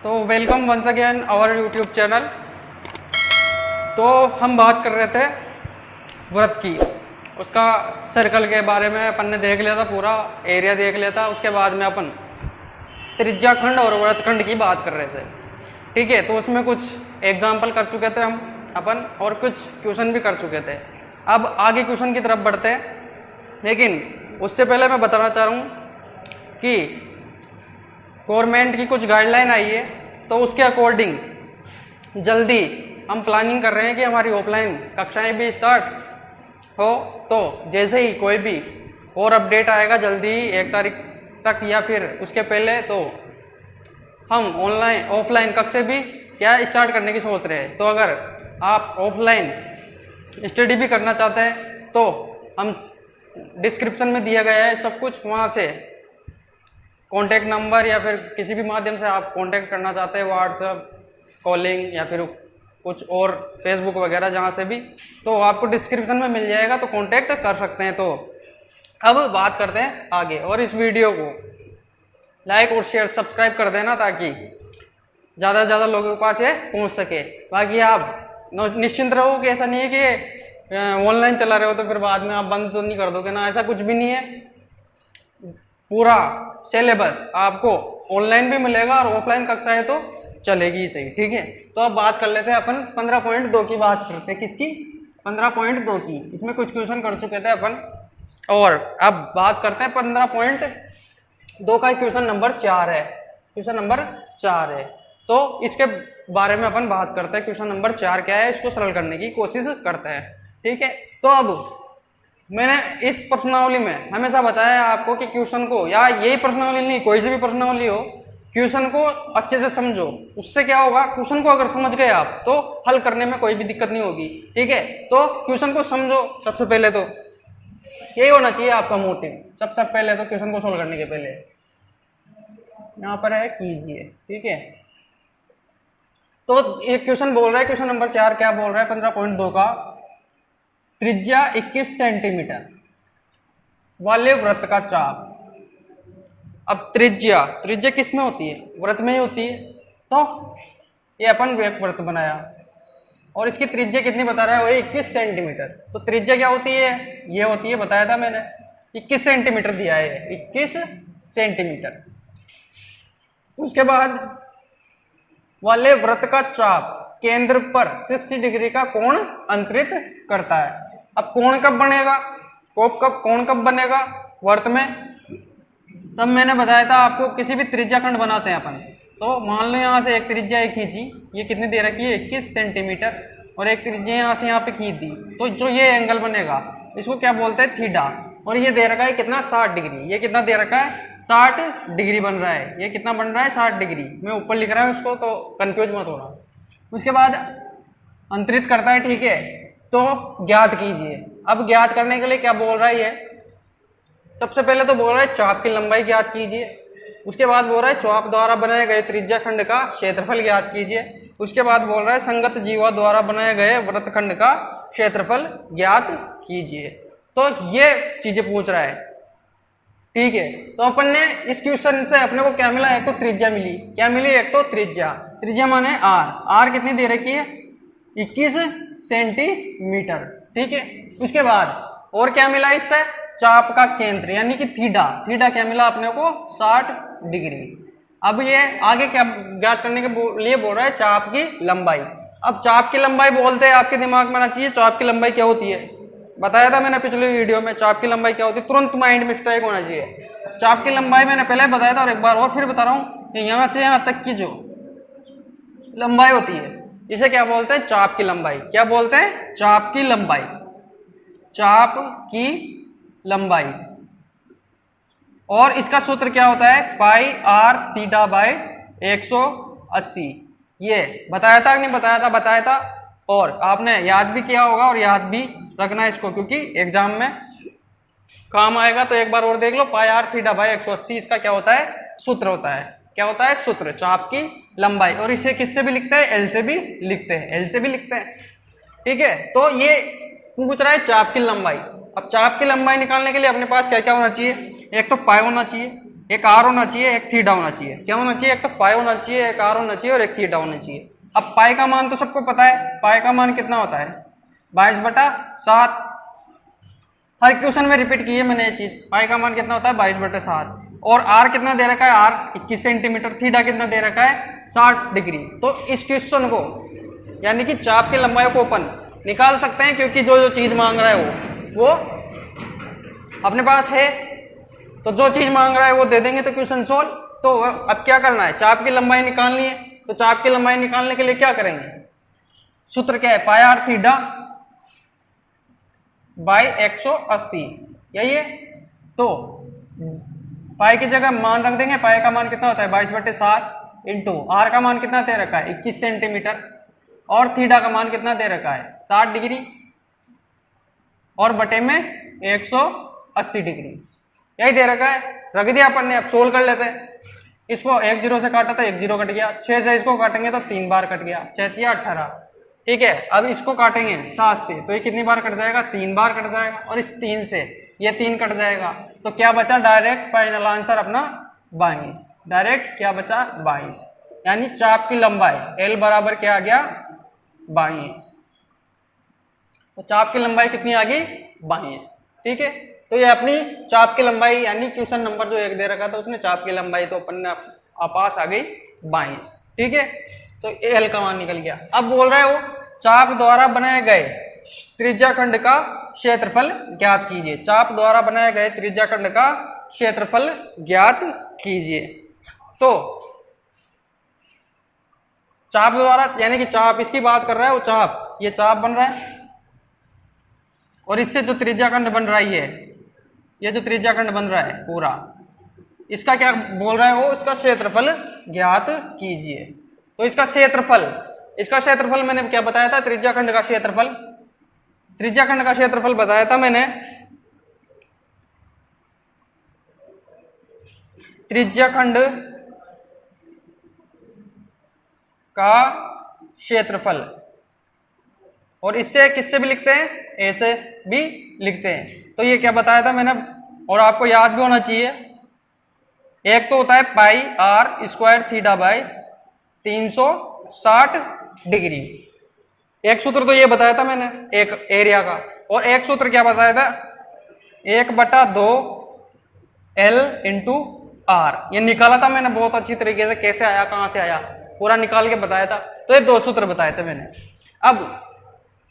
तो welcome once again our YouTube channel. तो हम बात कर रहे थे व्रत की, उसका सर्कल के बारे में अपन ने देख लिया था, पूरा एरिया देख लिया था। उसके बाद में अपन त्रिज्या खंड और व्रत खंड की बात कर रहे थे, ठीक है। तो उसमें कुछ एग्जाम्पल कर चुके थे हम अपन, और कुछ क्वेश्चन भी कर चुके थे। अब आगे क्वेश्चन की तरफ बढ़ते हैं, लेकिन उससे पहले मैं बताना चाह रहा हूँ कि गवर्नमेंट की कुछ गाइडलाइन आई है, तो उसके अकॉर्डिंग जल्दी हम प्लानिंग कर रहे हैं कि हमारी ऑफलाइन कक्षाएं भी स्टार्ट हो। तो जैसे ही कोई भी और अपडेट आएगा जल्दी ही 1 तारीख तक या फिर उसके पहले, तो हम ऑनलाइन ऑफलाइन कक्षा भी क्या स्टार्ट करने की सोच रहे हैं। तो अगर आप ऑफलाइन स्टडी भी करना चाहते हैं तो हम डिस्क्रिप्शन में दिया गया है सब कुछ, वहाँ से कॉन्टैक्ट नंबर या फिर किसी भी माध्यम से आप कॉन्टैक्ट करना चाहते हैं, व्हाट्सएप, कॉलिंग या फिर कुछ और फेसबुक वगैरह, जहाँ से भी, तो आपको डिस्क्रिप्शन में मिल जाएगा, तो कॉन्टैक्ट कर सकते हैं। तो अब बात करते हैं आगे, और इस वीडियो को लाइक और शेयर सब्सक्राइब कर देना ताकि ज़्यादा से ज़्यादा लोगों के पास ये पहुँच सके। बाकी आप निश्चिंत रहो कि ऐसा नहीं है कि ऑनलाइन चला रहे हो तो फिर बाद में आप बंद तो नहीं कर दोगे ना, ऐसा कुछ भी नहीं है। पूरा सिलेबस आपको ऑनलाइन भी मिलेगा और ऑफलाइन कक्षाएं तो चलेगी ही सही, ठीक है। तो अब बात कर लेते हैं अपन 15.2 की बात करते हैं। किसकी? 15.2 की। इसमें कुछ क्वेश्चन कर चुके थे अपन, और अब बात करते हैं 15.2 का क्वेश्चन नंबर 4 है। क्वेश्चन नंबर 4 है, तो इसके बारे में अपन बात करते हैं। क्वेश्चन नंबर 4 क्या है, इसको सरल करने की कोशिश करते हैं, ठीक है। तो अब मैंने इस प्रश्नावली में हमेशा बताया आपको कि क्वेश्चन को, या यही प्रश्नावली नहीं, कोई सी भी प्रश्नावली हो, क्वेश्चन को अच्छे से समझो। उससे क्या होगा, क्वेश्चन को अगर समझ गए आप तो हल करने में कोई भी दिक्कत नहीं होगी, ठीक है। तो क्वेश्चन को समझो, सबसे पहले तो यही होना चाहिए आपका मोटिव। सबसे पहले तो क्वेश्चन को सोल्व करने के पहले यहाँ पर है कीजिए, ठीक है। तो एक क्वेश्चन बोल रहा है, क्वेश्चन नंबर 4 क्या बोल रहा है 15.2 का, त्रिज्या 21 सेंटीमीटर वाले व्रत का चाप। अब त्रिज्या त्रिज्या किस में होती है? व्रत में ही होती है। तो ये अपन एक व्रत बनाया और इसकी त्रिज्या कितनी बता रहा है, वही 21 सेंटीमीटर। तो त्रिज्या क्या होती है? ये होती है, बताया था मैंने, 21 सेंटीमीटर दिया है, 21 सेंटीमीटर। उसके बाद वाले व्रत का चाप केंद्र पर 60 डिग्री का कोण अंतरित करता है। अब कोण कब बनेगा, कोण कब बनेगा व्रत में? तब मैंने बताया था आपको, किसी भी त्रिज्या खंड बनाते हैं अपन, तो मान लो यहाँ से एक त्रिज्या एक खींची, ये कितनी दे रखी है 21 सेंटीमीटर, और एक त्रिज्या यहाँ से यहाँ पे खींच दी, तो जो ये एंगल बनेगा इसको क्या बोलते हैं, थीटा। और ये दे रखा है कितना, 60 डिग्री। ये कितना दे रखा है, 60 डिग्री बन रहा है। ये कितना बन रहा है, 60 डिग्री। मैं ऊपर लिख रहा हूँ उसको, तो कंफ्यूज मत हो रहा। उसके बाद अंतरित करता है, ठीक है। तो ज्ञात कीजिए। अब ज्ञात करने के लिए क्या बोल रहा है ये, सबसे पहले तो बोल रहा है चाप की लंबाई ज्ञात कीजिए। उसके बाद बोल रहा है चाप द्वारा बनाए गए त्रिज्या खंड का क्षेत्रफल ज्ञात कीजिए। उसके बाद बोल रहा है संगत जीवा द्वारा बनाए गए वृत्तखंड का क्षेत्रफल ज्ञात कीजिए। तो ये चीजें पूछ रहा है, ठीक है। तो अपन ने इस क्वेश्चन से अपने को क्या मिला, एक तो त्रिज्या मिली। क्या मिली? एक तो त्रिज्या। त्रिज्या माने आर कितनी दे रखी है, 21 सेंटीमीटर, ठीक है। उसके बाद और क्या मिला इससे, चाप का केंद्र यानी कि थीटा। थीटा क्या मिला अपने को, 60 डिग्री। अब ये आगे क्या ज्ञात करने के लिए बोल रहा है, चाप की लंबाई। अब चाप की लंबाई बोलते हैं, आपके दिमाग में आना चाहिए चाप की लंबाई क्या होती है। बताया था मैंने पिछले वीडियो में, चाप की लंबाई क्या होती है, तुरंत माइंड में स्ट्राइक होना चाहिए। चाप की लंबाई मैंने पहले बताया था और एक बार और फिर बता रहा हूँ कि यहाँ से यहाँ तक की जो लंबाई होती है, इसे क्या बोलते हैं, चाप की लंबाई। क्या बोलते हैं, चाप की लंबाई। चाप की लंबाई। और इसका सूत्र क्या होता है, पाई आर थीटा बाय 180। ये बताया था कि नहीं बताया था? बताया था, और आपने याद भी किया होगा, और याद भी रखना इसको, क्योंकि एग्जाम में काम आएगा। तो एक बार और देख लो, पाई आर थीटा बाय 180 इसका क्या होता है, सूत्र होता है। क्या होता है, सूत्र, चाप की लंबाई। और इसे किससे भी लिखते हैं, एल से भी लिखते हैं, एल से भी लिखते हैं, ठीक है। तो ये पूछ रहा है चाप की लंबाई। अब चाप की लंबाई निकालने के लिए अपने पास क्या क्या होना चाहिए, एक तो पाई होना चाहिए, एक आर होना चाहिए, एक थीटा होना चाहिए। क्या होना चाहिए? एक तो पाई होना चाहिए, एक आर होना चाहिए और एक थीटा होना चाहिए। अब पाई का मान तो सबको पता है, पाई का मान कितना होता है? 22/7। हर क्वेश्चन में रिपीट की है मैंने ये चीज। पाई का मान कितना होता है? 22/7। और आर कितना दे रखा है? Are 21 centimetre. थीटा कितना दे रखा है? 60 डिग्री। तो इस क्वेश्चन को यानी कि चाप की लंबाई को अपन निकाल सकते हैं, क्योंकि जो जो चीज मांग रहा है वो अपने पास है। तो जो चीज मांग रहा है वो दे देंगे तो क्वेश्चन सोल्व। तो अब क्या करना है? चाप की लंबाई निकालनी है। तो चाप की लंबाई निकालने के लिए क्या करेंगे? सूत्र क्या है? पाई आर थीटा बाई 180, यही है। तो पाई की जगह मान रख देंगे। पाई का मान कितना होता है? 22/7 इंटू आर का मान कितना दे रखा है? 21 सेंटीमीटर। और थीटा का मान कितना दे रखा है? 60 डिग्री। और बटे में 180 डिग्री, यही दे रखा है। रख दिया अपन ने। अब सोल्व कर लेते हैं। इसको 1 0 से काटा था, 1 0 कट गया। 6 से इसको काटेंगे तो 3 बार कट गया, 6 या 18। ठीक है। अब इसको काटेंगे 7 से तो ये कितनी बार कट जाएगा? 3 बार कट जाएगा। और इस 3 से ये 3 कट जाएगा। तो क्या बचा? डायरेक्ट फाइनल आंसर अपना 22। डायरेक्ट क्या बचा? 22। यानी चाप की लंबाई L बराबर क्या आ गया? 22। तो चाप की लंबाई कितनी आ गई? 22। ठीक है। तो ये अपनी चाप की लंबाई, यानी क्वेश्चन नंबर जो 1 दे रखा था उसने चाप की लंबाई तो अपन ने पास आ गई 22। ठीक है। तो एल का मान निकल गया। अब बोल रहा है वो चाप द्वारा बनाए गए त्रिज्याखंड का क्षेत्रफल ज्ञात कीजिए। चाप द्वारा बनाए गए त्रिज्याखंड का क्षेत्रफल ज्ञात कीजिए। तो चाप द्वारा यानी कि चाप इसकी बात कर रहा है वो चाप, ये चाप बन रहा है और इससे जो त्रिज्याखंड बन रहा है ये जो त्रिज्याखंड बन रहा है पूरा, इसका क्या बोल रहा है वो? इसका क्षेत्रफल ज्ञात कीजिए। तो इसका क्षेत्रफल मैंने क्या बताया था? त्रिज्याखंड का क्षेत्रफल, त्रिज्याखंड का क्षेत्रफल बताया था मैंने। त्रिज्याखंड का क्षेत्रफल, और इससे किससे भी लिखते हैं? ए से भी लिखते हैं। तो ये क्या बताया था मैंने, और आपको याद भी होना चाहिए। एक तो होता है pi r square theta by 360 degree. एक सूत्र तो ये बताया था मैंने एक एरिया का, और एक सूत्र क्या बताया था? 1/2 L इंटू आर। ये निकाला था मैंने बहुत अच्छी तरीके से, कैसे आया कहां से आया पूरा निकाल के बताया था। तो ये 2 सूत्र बताए थे मैंने। अब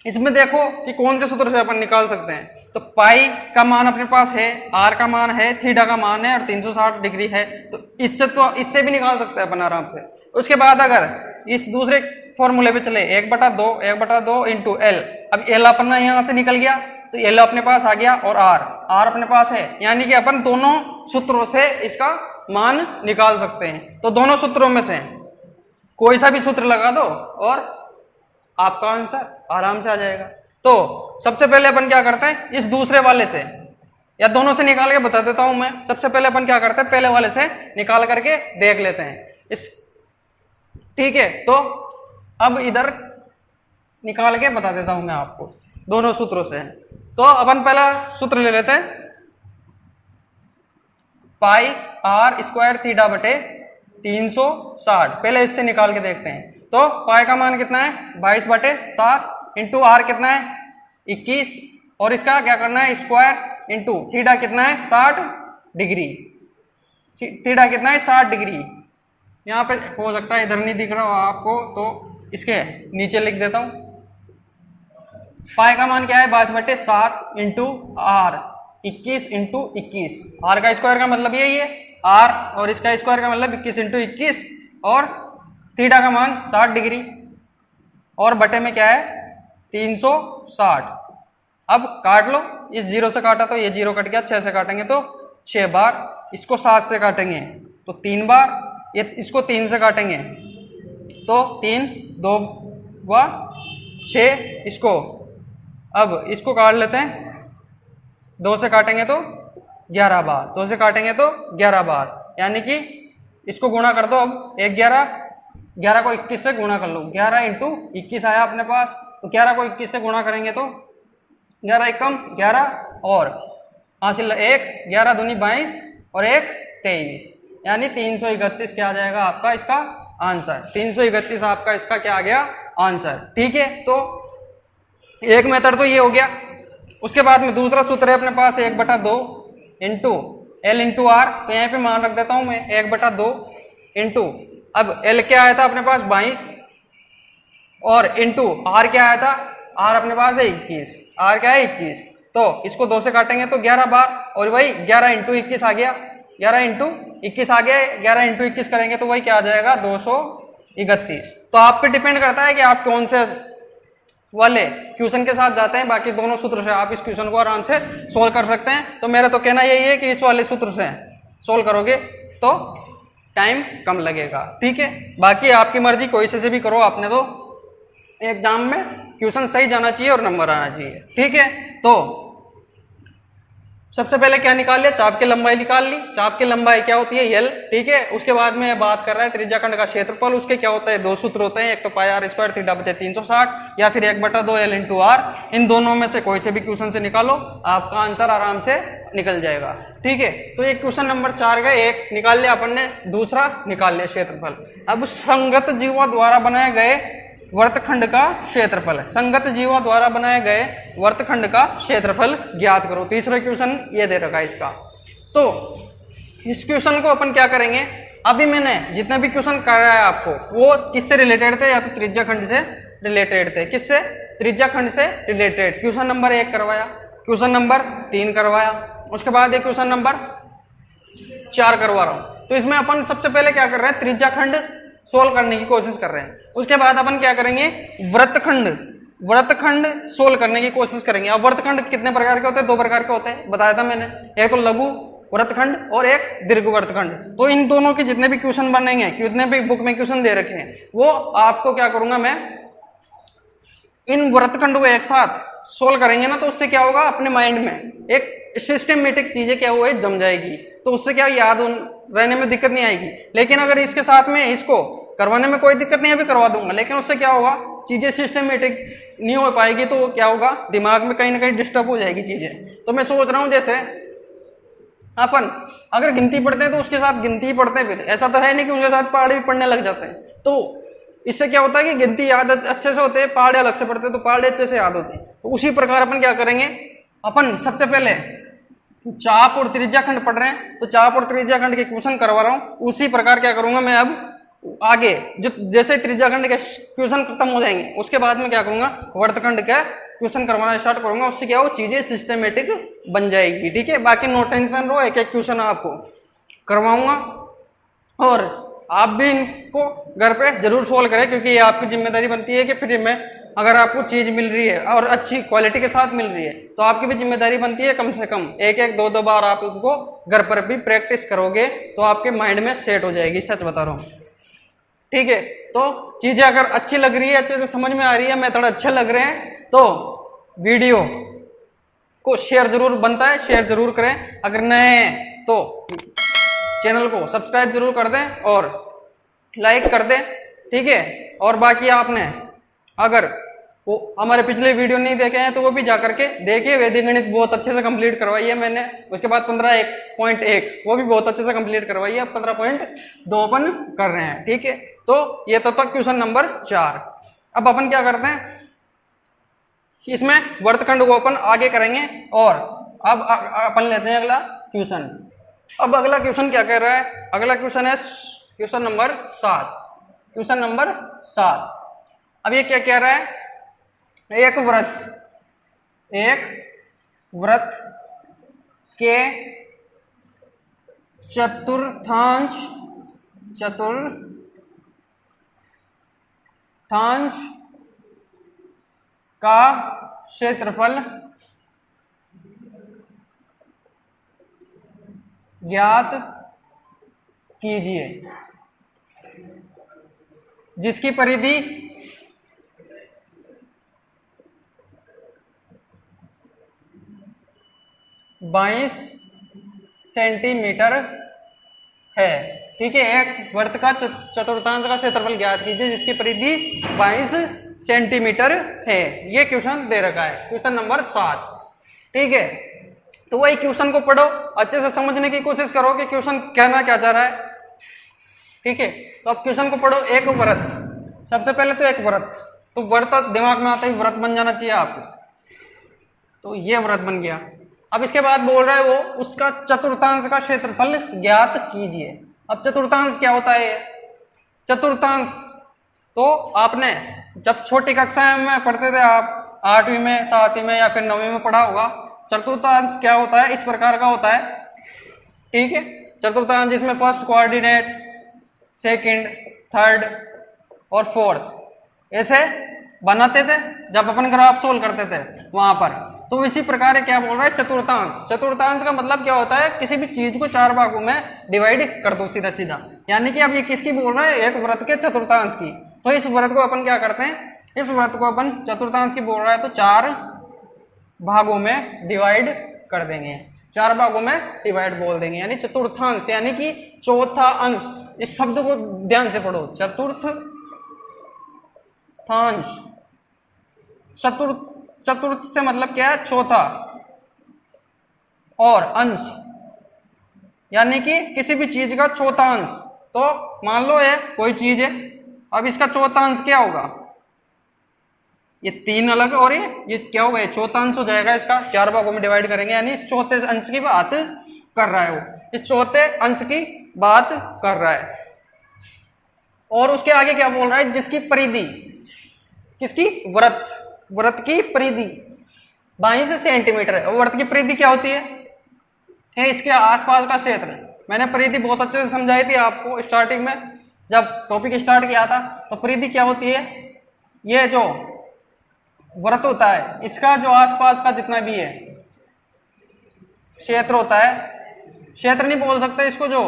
इसमें देखो कि कौन से सूत्र से अपन निकाल सकते हैं। तो पाई का मान अपने पास है, आर का मान है, थीटा का मान है और 360 डिग्री है। तो इससे भी निकाल सकते हैं अपन आराम से। उसके बाद अगर इस दूसरे फॉर्मूले पे चले 1/2 इंटू एल। अब एल अपना यहां से निकल गया तो एल अपने पास आ गया और आर अपने पास है, यानी कि अपन दोनों सूत्रों से इसका मान निकाल सकते हैं। तो दोनों सूत्रों में से कोई सा भी सूत्र लगा दो और आपका आंसर आराम से आ जाएगा। तो सबसे पहले अपन क्या करते हैं? इस दूसरे वाले से या दोनों से निकाल के बता देता हूं मैं। सबसे पहले अपन क्या करते हैं? पहले वाले से निकाल करके देख लेते हैं इस। ठीक है। तो अब इधर निकाल के बता देता हूं मैं आपको दोनों सूत्रों से। तो अपन पहला सूत्र ले लेते हैं, पाई आर स्क्वायर थीटा बटे 360। पहले इससे निकाल के देखते हैं। तो पाई का मान कितना है? 22/7 इंटू आर कितना है? 21। और इसका क्या करना है? स्क्वायर इंटू थीटा कितना है? 60 डिग्री। थीटा कितना है? 60 डिग्री। यहाँ पे हो सकता है इधर नहीं दिख रहा हो आपको, तो इसके नीचे लिख देता हूं। पाई का मान क्या है? 22/7 इंटू आर 21 इंटू 21। आर का स्क्वायर का मतलब यही है आर, और इसका स्क्वायर का मतलब 21 इंटू 21। और थीटा का मान 60 डिग्री और बटे में क्या है? 360। अब काट लो। इस 0 से काटा तो ये 0 कट गया, 6 से काटेंगे तो 6 बार, इसको 7 से काटेंगे तो 3 बार, ये इसको 3 से काटेंगे तो 3 2 व 6। इसको अब इसको काट लेते हैं, 2 से काटेंगे तो 11 बार, 2 से काटेंगे तो 11 बार, यानी कि इसको गुणा कर दो। अब 11 को 21 से गुणा कर लो। 11 इंटू 21 आया अपने पास। तो 11 को 21 से गुणा करेंगे तो 11 एकम 11 और हासिल 1, 11 दूनी 22 और 1 23, यानी 331 क्या आ जाएगा आपका इसका आंसर। 331 आपका इसका क्या आ गया आंसर। ठीक है, तो एक मेथड तो ये हो गया। उसके बाद में दूसरा सूत्र है अपने पास 1/2 इंटू एल इंटू आर। तो यहाँ पे मान रख देता हूं मैं 1/2 इंटू, अब एल क्या आया था अपने पास 22 और इंटू आर क्या आया था, आर अपने पास है 21, आर क्या है 21। तो इसको 2 से काटेंगे तो 11 बार, और वही 11 इंटू 21 आ गया, 11 इंटू 21 आ गया, 11 इंटू 21 करेंगे तो वही क्या आ जाएगा 231। तो आप पे डिपेंड करता है कि आप कौन से वाले क्वेश्चन के साथ जाते हैं। बाकी दोनों सूत्र से आप इस क्वेश्चन को आराम से सोल्व कर सकते हैं। तो मेरा तो कहना यही है कि इस वाले सूत्र से सोल्व करोगे तो टाइम कम लगेगा। ठीक है, बाकी आपकी मर्जी, कोई से भी करो, आपने तो एग्जाम में क्वेश्चन सही जाना चाहिए और नंबर आना चाहिए। ठीक है, तो सबसे पहले क्या निकाल लिया, चाप की लंबाई निकाल ली। चाप की लंबाई क्या होती है एल। ठीक है, उसके बाद में बात कर रहा है त्रिज्याखंड का क्षेत्रफल। उसके क्या होता है, 2 सूत्र होते हैं, एक तो पाई आर स्क्वायर थीटा बटे 360 या फिर 1/2 एल इंटू आर। इन दोनों में से कोई से भी क्वेश्चन से निकालो, आपका आंसर आराम से निकल जाएगा। ठीक है, तो ये क्वेश्चन नंबर 4 का एक निकाल लिया अपन ने, दूसरा निकाल लिया क्षेत्रफल। अब संगत जीवों द्वारा बनाए गए वर्तखंड का क्षेत्रफल है, संगत जीवों द्वारा बनाए गए वर्तखंड का क्षेत्रफल ज्ञात करो। तीसरा क्वेश्चन ये दे रखा है इसका। तो इस क्वेश्चन को अपन क्या करेंगे, अभी मैंने जितने भी क्वेश्चन कराया आपको वो किससे रिलेटेड थे, या तो त्रिज्याखंड से रिलेटेड थे। किससे, त्रिज्याखंड से रिलेटेड। क्वेश्चन नंबर 1 करवाया, क्वेश्चन नंबर 3 करवाया, उसके बाद ये क्वेश्चन नंबर 4 करवा रहा हूं। तो इसमें अपन सबसे पहले क्या कर रहे हैं, त्रिज्याखंड सोल्व करने की कोशिश कर रहे हैं। उसके बाद अपन क्या करेंगे, वृत्तखंड सोल्व करने की कोशिश करेंगे। अब वृत्तखंड कितने प्रकार के होते हैं, 2 प्रकार के होते हैं, बताया था मैंने, एक तो लघु वृत्तखंड और एक दीर्घ वृत्तखंड। तो इन दोनों के जितने भी क्वेश्चन बनेंगे, कितने भी बुक में क्वेश्चन दे रखे हैं, वो आपको क्या करूंगा मैं, इन वृत्तखंड को एक साथ सोल्व करेंगे ना, तो उससे क्या होगा, अपने माइंड में एक सिस्टमेटिक चीजें क्या हुए जम जाएगी। तो उससे क्या याद रहने में दिक्कत नहीं आएगी। लेकिन अगर इसके साथ में इसको करवाने में कोई दिक्कत नहीं है, भी करवा दूंगा, लेकिन उससे क्या होगा, चीजें सिस्टमेटिक नहीं हो पाएगी। तो क्या होगा, दिमाग में कहीं ना कहीं डिस्टर्ब हो जाएगी चीजें। तो मैं सोच रहा हूं जैसे अपन अगर गिनती पढ़ते हैं तो उसके साथ गिनती ही पढ़ते हैं, फिर ऐसा तो है नहीं कि उसके साथ पहाड़े भी पढ़ने लग जाते हैं। तो इससे क्या होता है कि गिनती याद अच्छे से होते हैं, पहाड़े अलग से पढ़ते हैं तो पहाड़े अच्छे से याद होते हैं। तो उसी प्रकार अपन क्या करेंगे, अपन सबसे पहले चाप और त्रिज्याखंड पढ़ रहे हैं तो चाप और त्रिज्याखंड के क्वेश्चन करवा रहा हूं। उसी प्रकार क्या करूंगा मैं, अब आगे जो जैसे त्रिज्याखंड के क्वेश्चन खत्म हो जाएंगे उसके बाद में क्या करूंगा, वर्तखंड का क्वेश्चन करवाना स्टार्ट करूंगा। उससे क्या हो, चीजें सिस्टमेटिक बन जाएगी। ठीक है, बाकी नो टेंशन रहो, एक एक क्वेश्चन आपको करवाऊंगा और आप भी इनको घर पे जरूर सोल्व करें, क्योंकि ये आपकी जिम्मेदारी बनती है कि फ्री में अगर आपको चीज मिल रही है और अच्छी क्वालिटी के साथ मिल रही है तो आपकी भी जिम्मेदारी बनती है कम से कम एक एक दो बार आप उनको घर पर भी प्रैक्टिस करोगे तो आपके माइंड में सेट हो जाएगी। सच बता रहा हूँ। ठीक है, तो चीजें अगर अच्छी लग रही है, अच्छे से समझ में आ रही है, मेथड अच्छे लग रहे हैं, तो वीडियो को शेयर जरूर बनता है, शेयर जरूर करें। अगर नए हैं तो चैनल को सब्सक्राइब जरूर कर दें और लाइक कर दें। ठीक है, और बाकी आपने अगर वो हमारे पिछले वीडियो नहीं देखे हैं तो वो भी जाकर के देखिए। वैदिक गणित बहुत अच्छे से कंप्लीट करवाई है मैंने। उसके बाद 15.1 वो भी बहुत अच्छे से कंप्लीट करवाई है। 15.2 अपन कर रहे हैं। ठीक है, तो ये तो था क्वेश्चन नंबर 4। अब अपन क्या करते हैं, इसमें वर्तखंड को अपन आगे करेंगे और अब अपन लेते हैं अगला क्वेश्चन। अब अगला क्वेश्चन क्या कह रहा है, अगला क्वेश्चन है क्वेश्चन नंबर 7। क्वेश्चन नंबर 7 अब ये क्या कह रहा है, एक वृत्त के चतुर्थांश का क्षेत्रफल ज्ञात कीजिए जिसकी परिधि 22 सेंटीमीटर है। ठीक है, एक वृत्त का चतुर्थांश का क्षेत्रफल ज्ञात कीजिए जिसकी परिधि 22 सेंटीमीटर है। ये क्वेश्चन दे रखा है, क्वेश्चन नंबर 7। ठीक है, तो वही क्वेश्चन को पढ़ो, अच्छे से समझने की कोशिश करो कि क्वेश्चन कहना क्या चाह रहा है। ठीक है, तो अब क्वेश्चन को पढ़ो। एक व्रत, सबसे पहले तो एक व्रत, तो व्रत दिमाग में आता ही व्रत बन जाना चाहिए आपको, तो ये व्रत बन गया। अब इसके बाद बोल रहा है वो उसका चतुर्थांश का क्षेत्रफल ज्ञात कीजिए। अब चतुर्थांश क्या होता है? चतुर्थांश तो आपने जब छोटी कक्षा में पढ़ते थे, आप 8वीं में, 7वीं में या फिर 9वीं में पढ़ा होगा। चतुर्थांश क्या होता है? इस प्रकार का होता है। ठीक है, चतुर्थांश जिसमें फर्स्ट कोऑर्डिनेट, सेकंड, थर्ड और फोर्थ ऐसे बनाते थे जब अपन ग्राफ सोल्व करते थे वहां पर। तो इसी प्रकार क्या बोल रहा है? चतुर्थांश। चतुर्थांश का मतलब क्या होता है? किसी भी चीज को 4 भागों में डिवाइड कर दो सीधा सीधा। यानी कि अब ये किसकी बोल रहा है? एक व्रत के चतुर्थांश की। तो इस व्रत को अपन क्या करते हैं? इस व्रत को अपन चतुर्थांश की बोल रहा है तो 4 भागों में डिवाइड कर देंगे, 4 भागों में डिवाइड बोल देंगे, यानी चतुर्थांश यानी कि चौथा अंश। इस शब्द को ध्यान से पढ़ो, चतुर्थांश। चतुर्थ से मतलब क्या है? चौथा, और अंश यानी कि किसी भी चीज का चौथा अंश। तो मान लो ये कोई चीज है, अब इसका चौथा अंश क्या होगा? ये 3 अलग और ये क्या होगा? ये चौथा अंश हो जाएगा इसका। 4 भागों में डिवाइड करेंगे, यानी इस चौथे अंश की बात कर रहा है वो, इस चौथे अंश की बात कर रहा है। और उसके आगे क्या बोल रहा है? जिसकी परिधि, किसकी? व्रत, व्रत की परिधि 22 सेंटीमीटर है। और व्रत की परिधि क्या होती है? इसके आसपास का क्षेत्र। मैंने परिधि बहुत अच्छे से समझाई थी आपको स्टार्टिंग में जब टॉपिक स्टार्ट किया था। तो परिधि क्या होती है? ये जो व्रत होता है इसका जो आसपास का जितना भी है क्षेत्र होता है, क्षेत्र नहीं बोल सकते इसको, जो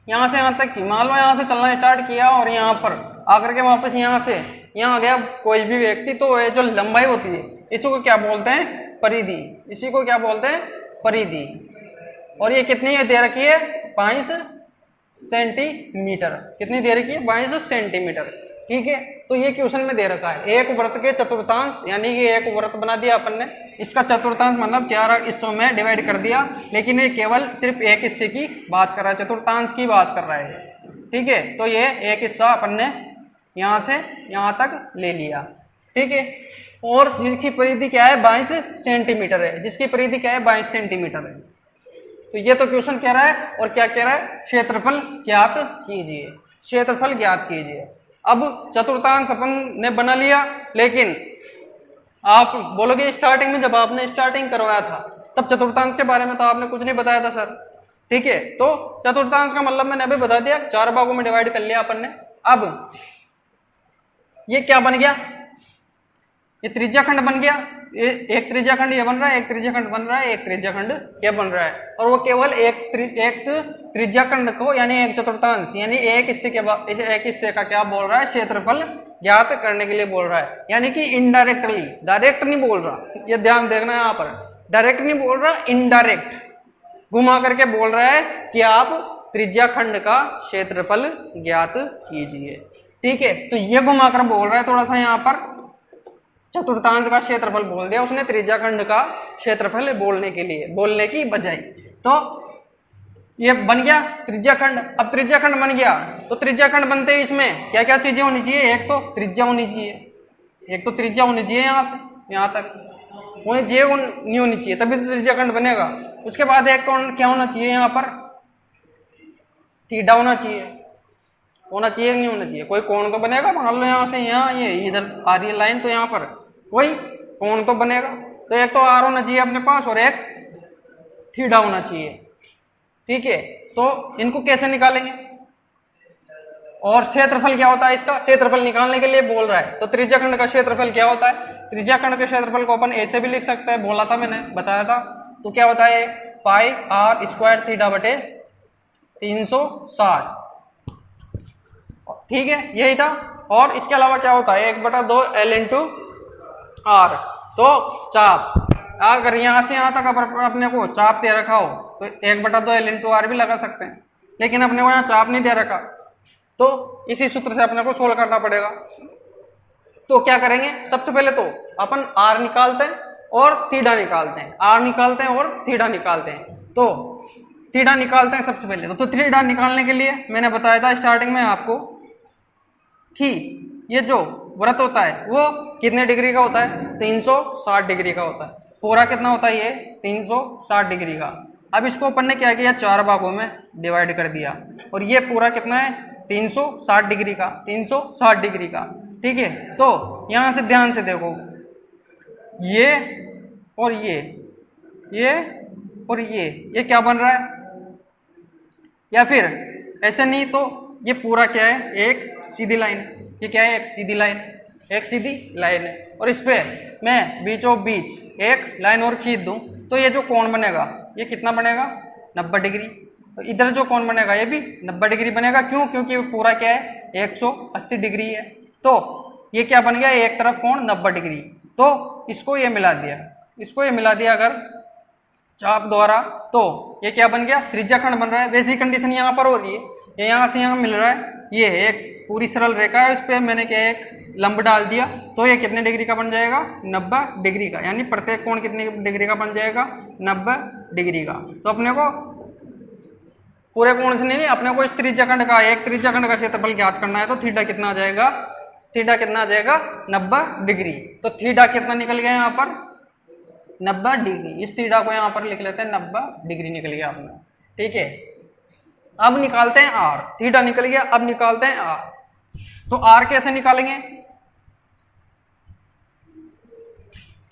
यहां से यहां तक की, मान लो यहां से चलना स्टार्ट किया और यहां पर आकर के वापस यहां से यहां आ गया कोई भी व्यक्ति, तो ये जो लंबाई होती है इसी को क्या बोलते हैं? परिधि। इसी को क्या बोलते हैं? परिधि। और ये कितनी दे रखी है? 22 सेंटीमीटर। कितनी दे रखी है? 22 सेंटीमीटर। ठीक है, तो ये क्वेश्चन में दे रखा है एक व्रत के चतुर्थांश, यानी कि एक व्रत बना दिया अपन ने, इसका चतुर्थांश मतलब 4 हिस्सों में डिवाइड कर दिया, लेकिन ये केवल सिर्फ एक हिस्से की बात कर रहा है, चतुर्थांश की बात कर रहा है। ठीक है, तो ये एक हिस्सा अपन ने यहां से यहां तक ले लिया। ठीक है, और जिसकी परिधि क्या है? 22 सेंटीमीटर है। जिसकी परिधि क्या है? 22 सेंटीमीटर है। तो ये तो क्वेश्चन कह रहा है, और क्या कह रहा है? क्षेत्रफल ज्ञात कीजिए, क्षेत्रफल ज्ञात कीजिए। अब चतुर्थांश अपन ने बना लिया, लेकिन आप बोलोगे स्टार्टिंग में जब आपने स्टार्टिंग करवाया था तब चतुर्थांश के बारे में तो आपने कुछ नहीं बताया था सर। ठीक है, तो चतुर्थांश का मतलब मैंने अभी बता दिया, 4 भागों में डिवाइड कर लिया अपन ने। अब ये क्या बन गया? ये त्रिज्या खंड बन गया। एक त्रिज्या खंड ये बन रहा है, एक त्रिज्या खंड बन रहा है, एक त्रिज्या खंड ये बन रहा है। और वो केवल एक त्रिज्या खंड को, यानी एक चतुर्थांश, यानी एक हिस्से के बाद एक हिस्से का क्या बोल रहा है? क्षेत्रफल ज्ञात करने के लिए बोल रहा है, यानी कि इनडायरेक्टली, डायरेक्ट नहीं बोल रहा। ये ध्यान देखना है यहाँ पर, डायरेक्ट नहीं बोल रहा, इनडायरेक्ट घुमा करके बोल रहा है कि आप त्रिज्या खंड का क्षेत्रफल ज्ञात कीजिए। ठीक है, तो ये घुमा कर बोल रहा है थोड़ा सा, यहाँ पर चतुर्थांश का क्षेत्रफल बोल दिया उसने त्रिज्या खंड का क्षेत्रफल बोलने के लिए, बोलने की बजाय। तो ये बन गया त्रिज्या खंड। अब त्रिज्या खंड बन गया, तो त्रिज्या खंड बनते ही इसमें क्या क्या चीजें होनी चाहिए? एक तो त्रिज्या होनी चाहिए, एक तो त्रिज्या होनी चाहिए यहाँ से यहाँ तक, वही जे नहीं होनी चाहिए, तभी तो त्रिज्या खंड बनेगा। उसके बाद एक क्या होना चाहिए? यहाँ पर थीटा होना चाहिए, होना चाहिए नहीं होना चाहिए? कोई कोण तो बनेगा। मान लो यहाँ से यहाँ ये इधर आ रही है लाइन, तो यहाँ पर कोई कोण तो बनेगा। तो एक तो आर होना चाहिए अपने पास और एक थीटा होना चाहिए। ठीक है, तो इनको कैसे निकालेंगे? और क्षेत्रफल क्या होता है इसका? क्षेत्रफल निकालने के लिए बोल रहा है। तो त्रिज्या खंड का क्षेत्रफल क्या होता है? त्रिज्या खंड के क्षेत्रफल को अपन ऐसे भी लिख सकते हैं, बोला था मैंने, बताया था। तो क्या होता है? पाई आर स्क्वायर थीटा बटे 360। ठीक है, यही था। और इसके अलावा क्या होता है? 1/2 L इंटू आर। तो चाप, अगर यहां से यहां तक अपने को चाप दे रखा हो तो 1/2 L इंटू आर भी लगा सकते हैं, लेकिन अपने को यहाँ चाप नहीं दे रखा, तो इसी सूत्र से अपने को सोल्व करना पड़ेगा। तो क्या करेंगे? सबसे पहले तो अपन आर निकालते हैं, और थीटा निकालते हैं, आर निकालते हैं और थीटा निकालते हैं। तो थीटा निकालते हैं सबसे पहले। तो थीटा निकालने के लिए मैंने बताया था स्टार्टिंग में आपको कि ये जो वृत्त होता है वो कितने डिग्री का होता है, 360 डिग्री का होता है। पूरा कितना होता है ये, 360 डिग्री का। अब इसको अपन ने क्या किया, 4 भागों में डिवाइड कर दिया, और ये पूरा कितना है, 360 डिग्री का, 360 डिग्री का। ठीक है, तो यहां से ध्यान से देखो, ये और ये और ये क्या बन रहा है, या फिर ऐसे नहीं तो ये पूरा क्या है, एक सीधी लाइन। ये क्या है, एक सीधी लाइन, एक सीधी लाइन है। और इस पे मैं बीचों बीच एक लाइन और खींच दूं तो ये जो कोण बनेगा ये कितना बनेगा, 90 डिग्री। तो इधर जो कोण बनेगा ये भी 90 डिग्री बनेगा। क्यों, क्योंकि ये पूरा क्या है, 180 डिग्री है। तो ये क्या बन गया, एक तरफ कोण 90 डिग्री। तो इसको ये मिला दिया, इसको ये मिला दिया अगर चाप द्वारा, तो ये क्या बन गया, त्रिज्या खंड बन रहा है। वैसी कंडीशन यहाँ पर हो रही है, ये यहाँ से यहाँ मिल रहा है, ये एक पूरी सरल रेखा है, इस पर मैंने क्या एक लंब डाल दिया, तो ये कितने डिग्री का बन जाएगा, 90 डिग्री का। यानी प्रत्येक कोण कितने डिग्री का बन जाएगा, 90 डिग्री का। तो अपने को पूरे कोण से नहीं, अपने को इस त्रिज्या खंड का, एक त्रिज्या खंड का क्षेत्रफल ज्ञात करना है। तो थीटा कितना आ जाएगा, थीटा कितना आ जाएगा, 90 डिग्री। तो थीटा कितना निकल गया यहाँ पर, 90 डिग्री। इस थीटा को यहाँ पर लिख लेते हैं, 90 डिग्री निकल गया अपना। ठीक है, अब निकालते हैं आर। थीटा निकल गया, अब निकालते हैं आर। तो आर कैसे निकालेंगे,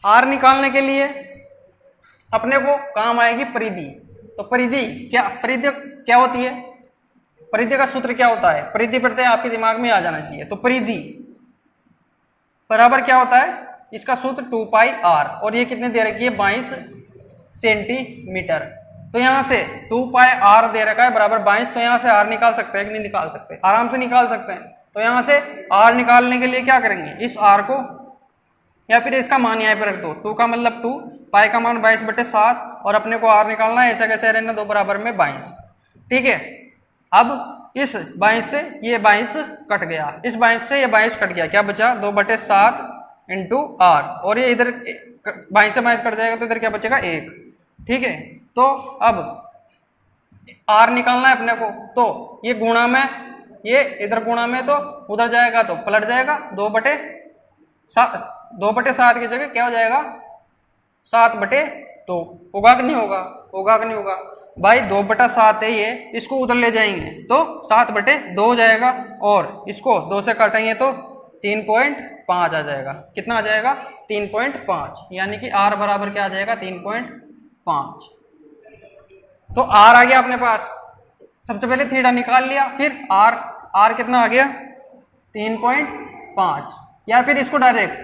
आर निकालने के लिए अपने को काम आएगी परिधि। तो परिधि क्या होती है, परिधि का सूत्र क्या होता है, परिधि पढ़ते हैं आपके दिमाग में आ जाना चाहिए। तो परिधि बराबर क्या होता है, इसका सूत्र 2 पाई आर, और ये कितने दे रखी है, 22 सेंटीमीटर। तो यहां से 2 पाई आर दे रखा है बराबर 22। तो यहां से आर निकाल सकते हैं कि नहीं निकाल सकते, आराम से निकाल सकते हैं। तो यहां से आर निकालने के लिए क्या करेंगे, इस आर को या फिर इसका मान यहाँ पे रख दो, 2 का मतलब 2, पाई का मान 22/7, और अपने को आर निकालना है, ऐसा कैसे रहना, 2 बराबर में 22। ठीक है, अब इस 22 से ये 22 कट गया, इस 22 से ये 22 कट गया, क्या बचा, 2/7 इंटू आर, और ये इधर 22 से 22 कट जाएगा तो इधर क्या बचेगा, 1। ठीक है, तो अब आर निकालना है अपने को। तो ये गुणा में, ये इधर गुणा में, तो उधर जाएगा तो पलट जाएगा, 2/7 की जगह क्या हो जाएगा, 7/2। होगा कि नहीं होगा, होगा कि नहीं होगा भाई, 2/7 है ये, इसको उधर ले जाएंगे तो 7/2 हो जाएगा, और इसको 2 से काटेंगे तो 3.5 आ जाएगा। कितना आ जाएगा, 3.5। यानी कि आर बराबर क्या आ जाएगा, 3.5। तो आर आ गया अपने पास। सबसे पहले थीटा निकाल लिया, फिर आर कितना आ गया, 3.5। या फिर इसको डायरेक्ट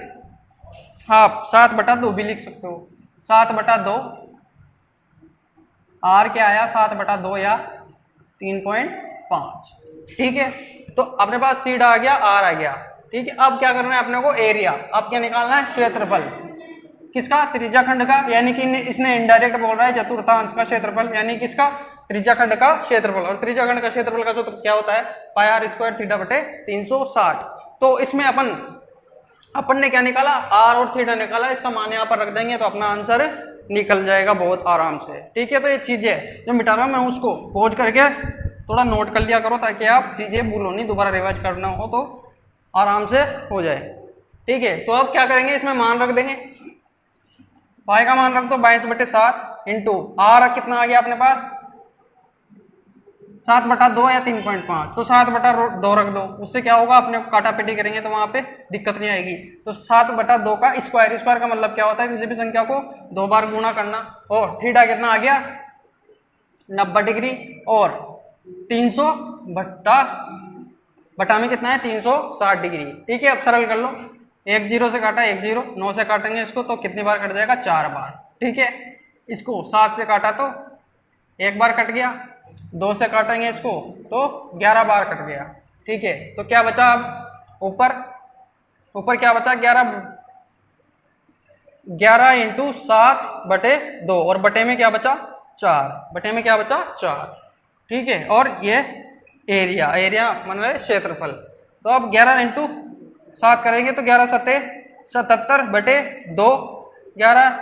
आप 7/2 भी लिख सकते हो, 7/2। आर क्या आया, 7/2 या 3.5। ठीक है, तो अपने पास थीटा आ गया, आर आ गया। ठीक है, अब क्या करना है अपने को, एरिया। अब क्या निकालना है, क्षेत्रफल किसका, त्रिज्या खंड का। यानी कि इसने इनडायरेक्ट बोल रहा है चतुर्थांश का क्षेत्रफल, यानी किसका, त्रिज्या खंड का क्षेत्रफल। और त्रिज्या खंड का क्षेत्रफल का सूत्र क्या होता है, पाई आर स्क्वायर थीटा बटे 360। तो इसमें अपन ने क्या निकाला, आर और थीटा निकाला, इसका मान यहाँ पर रख देंगे तो अपना आंसर निकल जाएगा बहुत आराम से। ठीक है, तो ये चीजें जो मिटा रहा हूं मैं, उसको पॉज करके थोड़ा नोट कर लिया करो, ताकि आप चीजें भूलो नहीं, दोबारा रिवाइज करना हो तो आराम से हो जाए। ठीक है, तो अब क्या करेंगे, इसमें मान रख देंगे, पाई का मान रख दो 22/7 इंटू आर कितना आ गया अपने पास, 7/2 या 3.5। तो 7/2 रख दो, उससे क्या होगा, अपने काटा पेटी करेंगे तो वहां पे दिक्कत नहीं आएगी। तो 7/2 का स्क्वायर, स्क्वायर का मतलब क्या होता है, किसी भी संख्या को 2 बार गुणा करना। और थीटा कितना आ गया, 90 डिग्री, और 300 बटा में कितना है, 360 डिग्री। ठीक है, अब सरल कर लो, 1 0 से काटा 1 0, 9 से काटेंगे इसको तो कितनी बार कट जाएगा, 4 बार। ठीक है, इसको 7 से काटा तो 1 बार कट गया, 2 से काटेंगे इसको तो 11 बार कट गया। ठीक है, तो क्या बचा, अब ऊपर क्या बचा, 11 इंटू 7/2, और बटे में क्या बचा, 4, बटे में क्या बचा, 4। ठीक है, और ये एरिया मतलब क्षेत्रफल। तो अब 11 इंटू 7 करेंगे तो 11 × 7 = 77/2, 11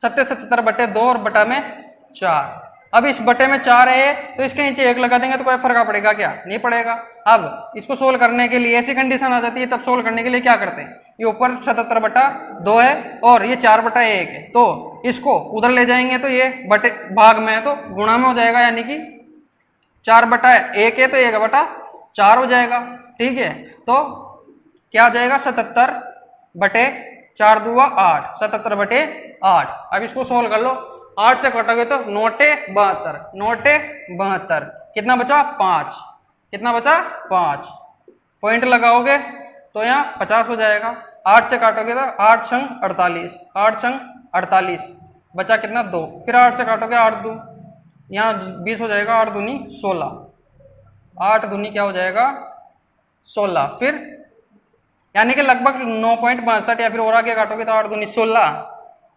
77 बटे 2 और बटा में 4। अब इस बटे में 4 है तो इसके नीचे 1 लगा देंगे तो कोई फर्क पड़ेगा क्या? नहीं पड़ेगा। अब इसको सोल्व करने के लिए ऐसी कंडीशन आ जाती है, तब सोल्व करने के लिए क्या करते हैं, ये ऊपर 77 बटा 2 है और ये 4 बटा 1 है, तो इसको उधर ले जाएंगे तो ये बटे भाग में है तो गुणा में हो जाएगा, यानी कि 4 बटा 1 है तो 1 बटा 4 हो जाएगा। ठीक है, तो क्या आ जाएगा 77 बटे 4 दूआ 8, 77 बटे 8। अब इसको सोल्व कर लो, 8 से कटोगे तो 9 72, कितना बचा 5, कितना बचा 5, पॉइंट लगाओगे तो यहाँ 50 हो जाएगा। 8 से काटोगे तो 8 छंग 48, 8 छंग 48, बचा कितना 2, फिर 8 से काटोगे 8 दू यहाँ 20 हो जाएगा, 8 दूनी 16, 8 दूनी क्या हो जाएगा 16, फिर यानी कि लगभग 9.62, या फिर और आगे काटोगे तो 8 दूनी 16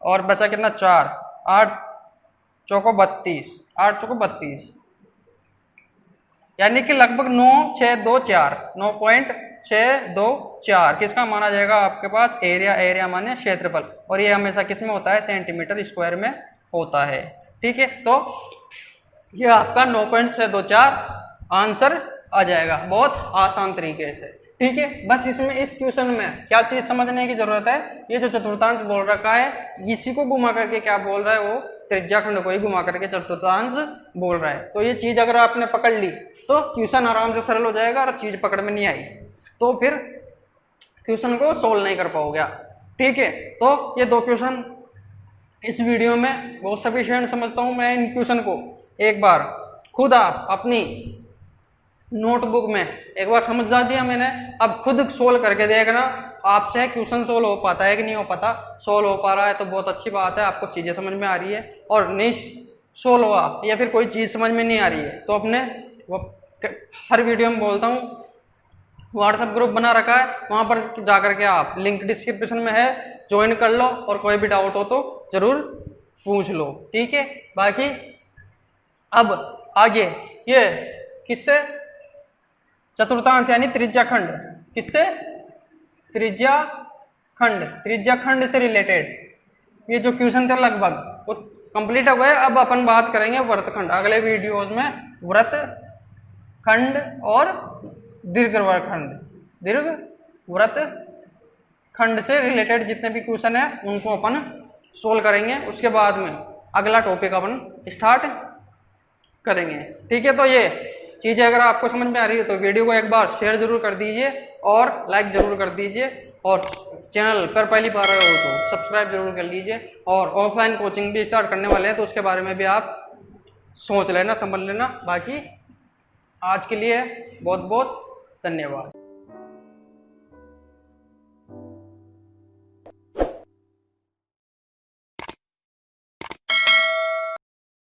और बचा कितना 4, 8 चौको 32, 8 चौको 32, यानी कि लगभग 9.624, 9.624 किसका माना जाएगा आपके पास एरिया, एरिया माने क्षेत्रफल, और ये हमेशा किस में होता है, सेंटीमीटर स्क्वायर में होता है। ठीक है, तो ये आपका 9.624 आंसर आ जाएगा बहुत आसान तरीके से। ठीक है, बस इसमें इस क्वेश्चन में क्या चीज समझने की जरूरत है, ये जो चतुर्थांश बोल रखा है इसी को घुमा करके क्या बोल रहा है, वो त्रिज्याखंड को ही घुमा करके चतुर्थांश बोल रहा है। तो ये चीज अगर आपने पकड़ ली तो क्वेश्चन आराम से सरल हो जाएगा, और चीज पकड़ में नहीं आई तो फिर क्वेश्चन को सोल्व नहीं कर पाओगे। ठीक है, तो ये 2 क्वेश्चन इस वीडियो में बहुत सफिशिएंट समझता हूँ मैं। इन क्वेश्चन को एक बार खुद आप अपनी नोटबुक में एक बार समझा दिया मैंने, अब खुद सोल्व करके देखना आपसे क्वेश्चन सोल्व हो पाता है कि नहीं हो पाता। सोल्व हो पा रहा है तो बहुत अच्छी बात है, आपको चीज़ें समझ में आ रही है, और नहीं सोल्व हुआ या फिर कोई चीज़ समझ में नहीं आ रही है तो अपने हर वीडियो में बोलता हूँ व्हाट्सएप ग्रुप बना रखा है, वहाँ पर जाकर के आप लिंक डिस्क्रिप्शन में है, ज्वाइन कर लो, और कोई भी डाउट हो तो जरूर पूछ लो। ठीक है, बाकी अब आगे ये किससे, चतुर्थांश यानी त्रिज्याखंड, किससे, त्रिज्याखंड से रिलेटेड ये जो क्वेश्चन थे लगभग वो कंप्लीट हो गए। अब अपन बात करेंगे वृत्तखंड अगले वीडियोस में, वृत्तखंड और दीर्घवृत्तखंड, दीर्घवृत्तखंड से रिलेटेड जितने भी क्वेश्चन है उनको अपन सोल्व करेंगे, उसके बाद में अगला टॉपिक अपन स्टार्ट करेंगे। ठीक है, तो ये चीज़ें अगर आपको समझ में आ रही है तो वीडियो को एक बार शेयर जरूर कर दीजिए और लाइक जरूर कर दीजिए, और चैनल पर पहली बार आए हो तो सब्सक्राइब जरूर कर लीजिए। और ऑफलाइन कोचिंग भी स्टार्ट करने वाले हैं तो उसके बारे में भी आप सोच लेना, समझ लेना। बाकी आज के लिए बहुत बहुत धन्यवाद।